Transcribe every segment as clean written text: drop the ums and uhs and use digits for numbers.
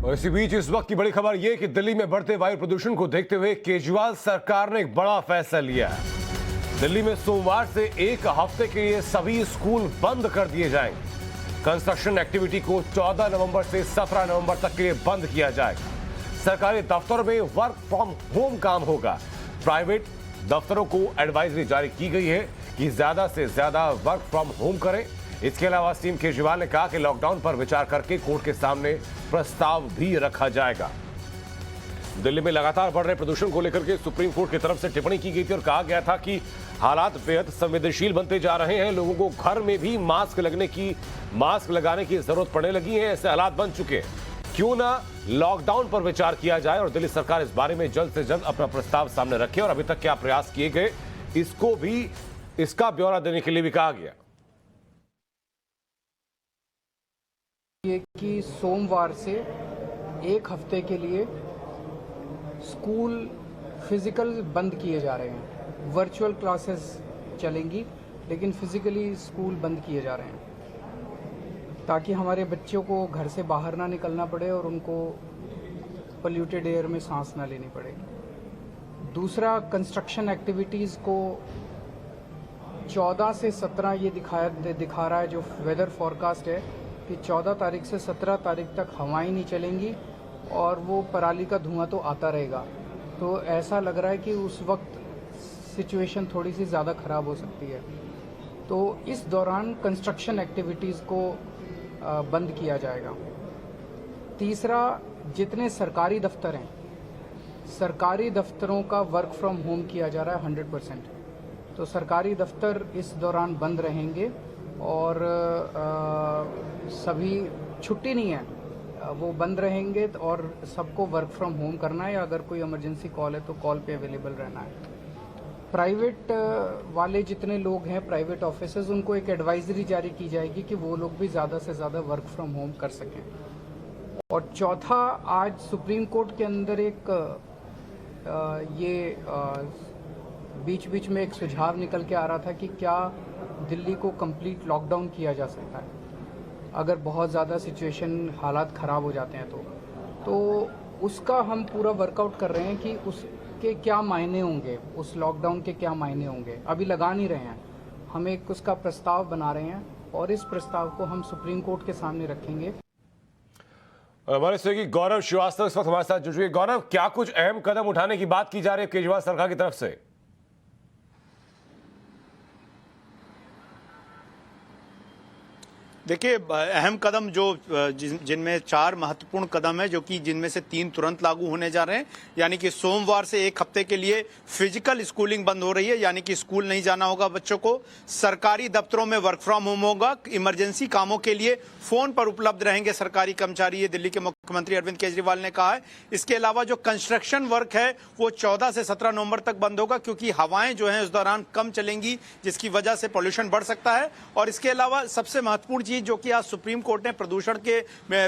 और इसी बीच इस वक्त की बड़ी खबर यह कि दिल्ली में बढ़ते वायु प्रदूषण को देखते हुए केजरीवाल सरकार ने एक बड़ा फैसला लिया है। दिल्ली में सोमवार से एक हफ्ते के लिए सभी स्कूल बंद कर दिए जाएंगे। कंस्ट्रक्शन एक्टिविटी को 14 नवंबर से 17 नवंबर तक के लिए बंद किया जाएगा। सरकारी दफ्तरों में वर्क फ्रॉम होम काम होगा। प्राइवेट दफ्तरों को एडवाइजरी जारी की गई है कि ज्यादा से ज्यादा वर्क फ्रॉम होम करें। इसके अलावा सीएम केजरीवाल ने कहा कि लॉकडाउन पर विचार करके कोर्ट के सामने प्रस्ताव भी रखा जाएगा। दिल्ली में लगातार बढ़ रहे प्रदूषण को लेकर के सुप्रीम कोर्ट की तरफ से टिप्पणी की गई थी और कहा गया था कि हालात बेहद संवेदनशील बनते जा रहे हैं। लोगों को घर में भी मास्क लगाने की जरूरत पड़ने लगी है। ऐसे हालात बन चुके हैं, क्यों ना लॉकडाउन पर विचार किया जाए और दिल्ली सरकार इस बारे में जल्द से जल्द अपना प्रस्ताव सामने रखे। और अभी तक क्या प्रयास किए गए इसको भी इसका ब्यौरा देने के लिए भी कहा गया। ये कि सोमवार से एक हफ्ते के लिए स्कूल फिजिकल बंद किए जा रहे हैं। वर्चुअल क्लासेस चलेंगी लेकिन फिजिकली स्कूल बंद किए जा रहे हैं ताकि हमारे बच्चों को घर से बाहर ना निकलना पड़े और उनको पोल्यूटेड एयर में सांस ना लेनी पड़े। दूसरा, कंस्ट्रक्शन एक्टिविटीज़ को 14 से 17 ये दिखा रहा है जो वेदर फॉरकास्ट है कि 14 तारीख से 17 तारीख तक हवाएं नहीं चलेंगी और वो पराली का धुआं तो आता रहेगा। तो ऐसा लग रहा है कि उस वक्त सिचुएशन थोड़ी सी ज़्यादा ख़राब हो सकती है। तो इस दौरान कंस्ट्रक्शन एक्टिविटीज़ को बंद किया जाएगा। तीसरा, जितने सरकारी दफ्तर हैं, सरकारी दफ्तरों का वर्क फ्रॉम होम किया जा रहा है 100%। तो सरकारी दफ्तर इस दौरान बंद रहेंगे और सभी छुट्टी नहीं है, वो बंद रहेंगे और सबको वर्क फ्रॉम होम करना है या अगर कोई इमरजेंसी कॉल है तो कॉल पे अवेलेबल रहना है। प्राइवेट वाले जितने लोग हैं, प्राइवेट ऑफिसेज, उनको एक एडवाइजरी जारी की जाएगी कि वो लोग भी ज़्यादा से ज़्यादा वर्क फ्रॉम होम कर सकें। और चौथा, आज सुप्रीम कोर्ट के अंदर एक बीच बीच में एक सुझाव निकल के आ रहा था कि क्या दिल्ली को कंप्लीट लॉकडाउन किया जा सकता है अगर बहुत ज़्यादा सिचुएशन हालात ख़राब हो जाते हैं तो उसका हम पूरा वर्कआउट कर रहे हैं कि उसके क्या मायने होंगे, उस लॉकडाउन के क्या मायने होंगे। अभी लगा नहीं रहे हैं, हम एक उसका प्रस्ताव बना रहे हैं और इस प्रस्ताव को हम सुप्रीम कोर्ट के सामने रखेंगे। हमारे सहयोगी गौरव श्रीवास्तव इस वक्त हमारे साथ जुड़ चुके। गौरव, क्या कुछ अहम कदम उठाने की बात की जा रही है केजरीवाल सरकार की तरफ से? देखिए, अहम कदम जो जिनमें 4 महत्वपूर्ण कदम है, जो कि जिनमें से 3 तुरंत लागू होने जा रहे हैं। यानी कि सोमवार से एक हफ्ते के लिए फिजिकल स्कूलिंग बंद हो रही है, यानी कि स्कूल नहीं जाना होगा बच्चों को। सरकारी दफ्तरों में वर्क फ्रॉम होम होगा। इमरजेंसी कामों के लिए फोन पर उपलब्ध रहेंगे सरकारी कर्मचारी, ये दिल्ली के मुख्यमंत्री अरविंद केजरीवाल ने कहा है। इसके अलावा जो कंस्ट्रक्शन वर्क है वो 14 से 17 नवंबर तक बंद होगा, क्योंकि हवाएं जो हैं उस दौरान कम चलेंगी, जिसकी वजह से पॉल्यूशन बढ़ सकता है। और इसके अलावा सबसे महत्वपूर्ण जो कि आज सुप्रीम कोर्ट ने प्रदूषण के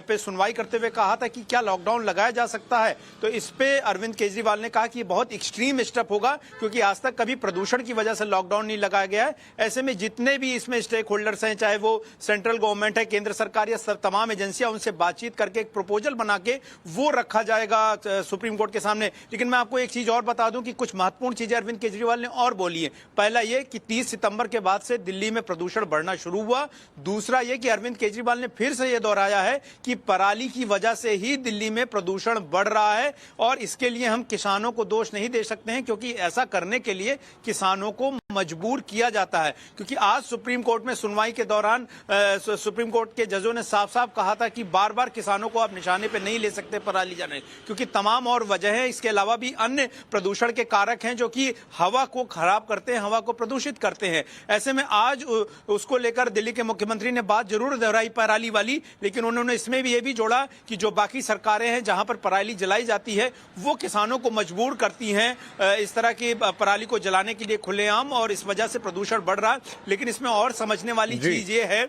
पे सुनवाई करते हुए कहा था कि क्या लॉकडाउन लगाया जा सकता है, तो इस पे अरविंद केजरीवाल ने कहा कि ये बहुत एक्सट्रीम स्टेप होगा, क्योंकि आज तक कभी प्रदूषण की वजह से लॉकडाउन नहीं लगाया गया है। ऐसे में जितने भी इसमें स्टेक होल्डर्स हैं, चाहे वो सेंट्रल गवर्नमेंट है, केंद्र सरकार या तमाम एजेंसियां, उनसे बातचीत करके एक प्रपोजल बना के वो रखा जाएगा सुप्रीम कोर्ट के सामने। लेकिन मैं आपको एक चीज और बता दूं कि कुछ महत्वपूर्ण चीजें अरविंद केजरीवाल ने और बोली है। पहला ये कि 30 सितंबर के बाद से दिल्ली में प्रदूषण बढ़ना शुरू हुआ। दूसरा ये कि अरविंद केजरीवाल ने फिर से यह दोहराया है कि पराली की वजह से ही दिल्ली में प्रदूषण बढ़ रहा है और इसके लिए हम किसानों को दोष नहीं दे सकते हैं, क्योंकि ऐसा करने के लिए किसानों को मजबूर किया जाता है। क्योंकि आज सुप्रीम कोर्ट में सुनवाई के दौरान सुप्रीम कोर्ट के जजों ने साफ साफ कहा था कि बार बार किसानों को आप निशाने पे नहीं ले सकते पराली जाने, क्योंकि तमाम और वजह है। इसके अलावा भी अन्य प्रदूषण के कारक हैं जो कि हवा को खराब करते हैं, हवा को प्रदूषित करते हैं। ऐसे में आज उसको लेकर दिल्ली के मुख्यमंत्री ने बात जरूर दोहराई पराली वाली, लेकिन उन्होंने इसमें भी ये भी जोड़ा कि जो बाकी सरकारें हैं जहां पर पराली जलाई जाती है वो किसानों को मजबूर करती हैं इस तरह की पराली को जलाने के लिए खुलेआम, और इस वजह से प्रदूषण बढ़ रहा है। लेकिन इसमें और समझने वाली चीज ये है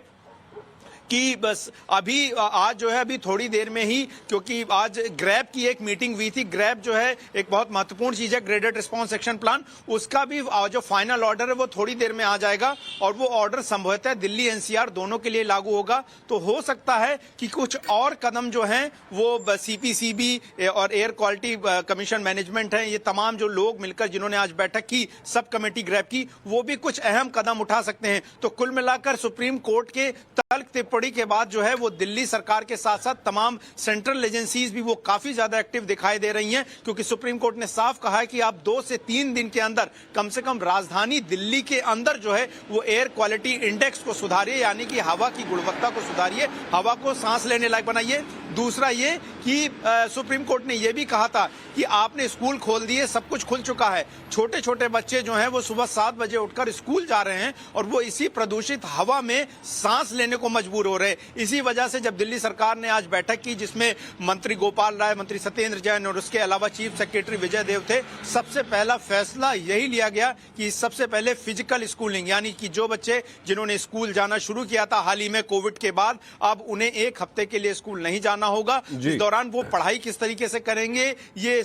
कि बस अभी आज जो है अभी थोड़ी देर में ही, क्योंकि आज ग्रैब की एक मीटिंग हुई थी। ग्रैब जो है एक बहुत महत्वपूर्ण चीज है, ग्रेडेड रिस्पॉन्स एक्शन प्लान, उसका भी जो फाइनल ऑर्डर है वो थोड़ी देर में आ जाएगा और वो ऑर्डर संभवतः दिल्ली एनसीआर दोनों के लिए लागू होगा। तो हो सकता है कि कुछ और कदम जो हैं वो सीपीसीबी और एयर क्वालिटी कमीशन मैनेजमेंट है, ये तमाम जो लोग मिलकर जिन्होंने आज बैठक की, सब कमेटी ग्रैब की, वो भी कुछ अहम कदम उठा सकते हैं। तो कुल मिलाकर सुप्रीम कोर्ट के तल्ख टिप्पणी के बाद जो है वो दिल्ली सरकार के साथ साथ तमाम सेंट्रल एजेंसीज भी वो काफी ज्यादा एक्टिव दिखाई दे रही हैं, क्योंकि सुप्रीम कोर्ट ने साफ कहा है कि आप 2 से 3 दिन के अंदर कम से कम राजधानी दिल्ली के अंदर जो है वो एयर क्वालिटी इंडेक्स को सुधारिए, यानी कि हवा की गुणवत्ता को सुधारिए, हवा को सांस लेने लायक बनाइए। दूसरा ये कि सुप्रीम कोर्ट ने यह भी कहा था कि आपने स्कूल खोल दिए, सब कुछ खुल चुका है, छोटे छोटे बच्चे जो हैं वो सुबह 7 बजे उठकर स्कूल जा रहे हैं और वो इसी प्रदूषित हवा में सांस लेने को मजबूर हो रहे हैं। इसी वजह से जब दिल्ली सरकार ने आज बैठक की, जिसमें मंत्री गोपाल राय, मंत्री सत्येंद्र जैन और उसके अलावा चीफ सेक्रेटरी विजय देव थे, सबसे पहला फैसला यही लिया गया कि सबसे पहले फिजिकल स्कूलिंग, यानी कि जो बच्चे जिन्होंने स्कूल जाना शुरू किया था हाल ही में कोविड के बाद, अब उन्हें 1 हफ्ते के लिए स्कूल नहीं जाना होगा। इस दौरान वो पढ़ाई किस तरीके से करेंगे ये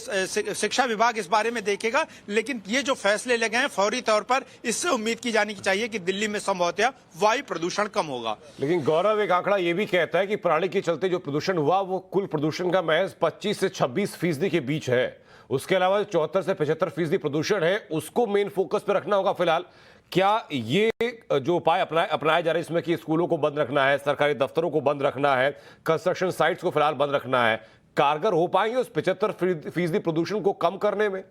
शिक्षा विभाग इस बारे में देखेगा, लेकिन ये जो फैसले लगे हैं फौरी तौर पर, इससे उम्मीद की जानी चाहिए कि दिल्ली में संभवतः वायु प्रदूषण कम होगा। लेकिन गौरव, एक आंकड़ा यह भी कहता है कि पराली के चलते जो प्रदूषण हुआ वो कुल प्रदूषण का महज 25 से 26% के बीच है। उसके अलावा 74 से 75% प्रदूषण है, उसको मेन फोकस पे रखना होगा फिलहाल। क्या ये जो उपाय अपनाया जा रहा है इसमें कि स्कूलों को बंद रखना है, सरकारी दफ्तरों को बंद रखना है, कंस्ट्रक्शन साइट्स को फिलहाल बंद रखना है, कारगर हो पाएंगे उस 75% प्रदूषण को कम करने में?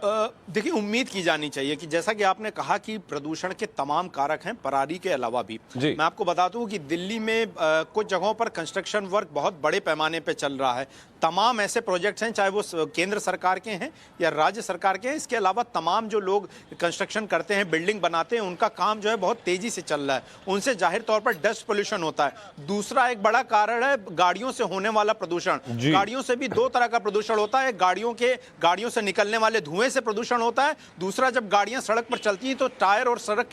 देखिए, उम्मीद की जानी चाहिए कि जैसा कि आपने कहा कि प्रदूषण के तमाम कारक हैं पराली के अलावा भी। मैं आपको बता दूं कि दिल्ली में कुछ जगहों पर कंस्ट्रक्शन वर्क बहुत बड़े पैमाने पे चल रहा है। तमाम ऐसे प्रोजेक्ट्स हैं, चाहे वो केंद्र सरकार के हैं या राज्य सरकार के हैं, इसके अलावा तमाम जो लोग कंस्ट्रक्शन करते हैं, बिल्डिंग बनाते हैं, उनका काम जो है बहुत तेजी से चल रहा है। उनसे जाहिर तौर पर डस्ट पोल्यूशन होता है। दूसरा एक बड़ा कारण है गाड़ियों से होने वाला प्रदूषण। गाड़ियों से भी 2 तरह का प्रदूषण होता है, गाड़ियों से निकलने वाले धुएं से प्रदूषण होता है। दूसरा, जब गाड़ियां सड़क पर चलती हैं तो टायर और सड़क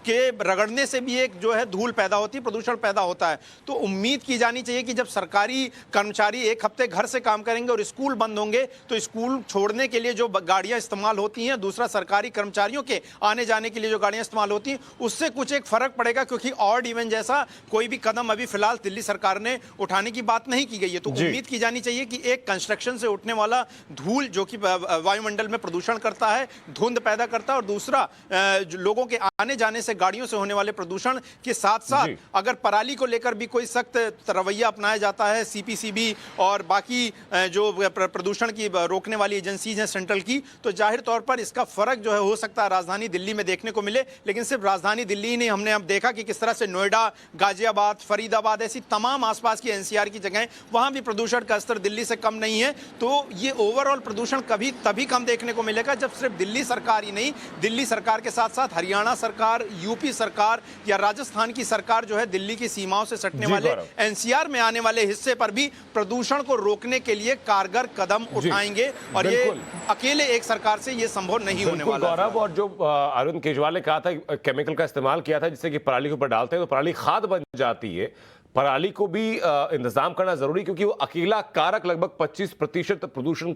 के रगड़ने से भी एक जो है धूल पैदा होती है, प्रदूषण पैदा होता है। तो उम्मीद की जानी चाहिए कि जब सरकारी कर्मचारी 1 हफ्ते घर से काम करेंगे और स्कूल बंद होंगे तो स्कूल छोड़ने के लिए जो गाड़ियां इस्तेमाल होती हैं, दूसरा सरकारी कर्मचारियों के आने जाने के लिए जो गाड़ियां इस्तेमाल होती हैं, उससे कुछ एक फर्क पड़ेगा, क्योंकि ऑड इवन जैसा कोई भी कदम अभी फिलहाल दिल्ली सरकार ने उठाने की बात नहीं की गई है। तो उम्मीद की जानी चाहिए कि एक कंस्ट्रक्शन से उठने वाला धूल जो कि वायुमंडल में प्रदूषण करता है, धुंध पैदा करता है, और दूसरा लोगों के आने जाने से गाड़ियों से होने वाले प्रदूषण के साथ साथ अगर पराली को लेकर भी कोई सख्त रवैया अपनाया जाता है, सीपीसीबी और बाकी जो प्रदूषण की रोकने वाली एजेंसीज हैं सेंट्रल की, तो जाहिर तौर पर इसका फर्क जो है हो सकता है राजधानी दिल्ली में देखने को मिले। लेकिन सिर्फ राजधानी दिल्ली ही नहीं, हमने अब देखा कि किस तरह से नोएडा, गाजियाबाद, फरीदाबाद, ऐसी तमाम आसपास की एनसीआर की जगहें, वहां भी प्रदूषण का स्तर दिल्ली से कम नहीं है। तो ये ओवरऑल प्रदूषण तभी कम देखने को मिलेगा जब सिर्फ दिल्ली सरकार ही नहीं, दिल्ली सरकार के साथ साथ हरियाणा सरकार, यूपी सरकार या राजस्थान की सरकार जो है दिल्ली की सीमाओं से सटने वाले एनसीआर में आने वाले हिस्से पर भी प्रदूषण को रोकने के लिए कारगर कदम उठाएंगे। और ये अकेले एक सरकार से ये संभव नहीं होने वाला। गौरव, और जो अरविंद केजरीवाल ने कहा था केमिकल का इस्तेमाल किया था जिससे कि पराली के ऊपर डालते हैं तो पराली खाद बन जाती है, पराली को भी इंतजाम करना जरूरी, क्योंकि वो अकेला कारक लगभग 25% प्रदूषण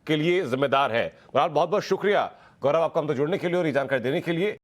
के लिए जिम्मेदार है। बहुत बहुत शुक्रिया गौरव आपका हमसे जुड़ने के लिए और ये जानकारी देने के लिए।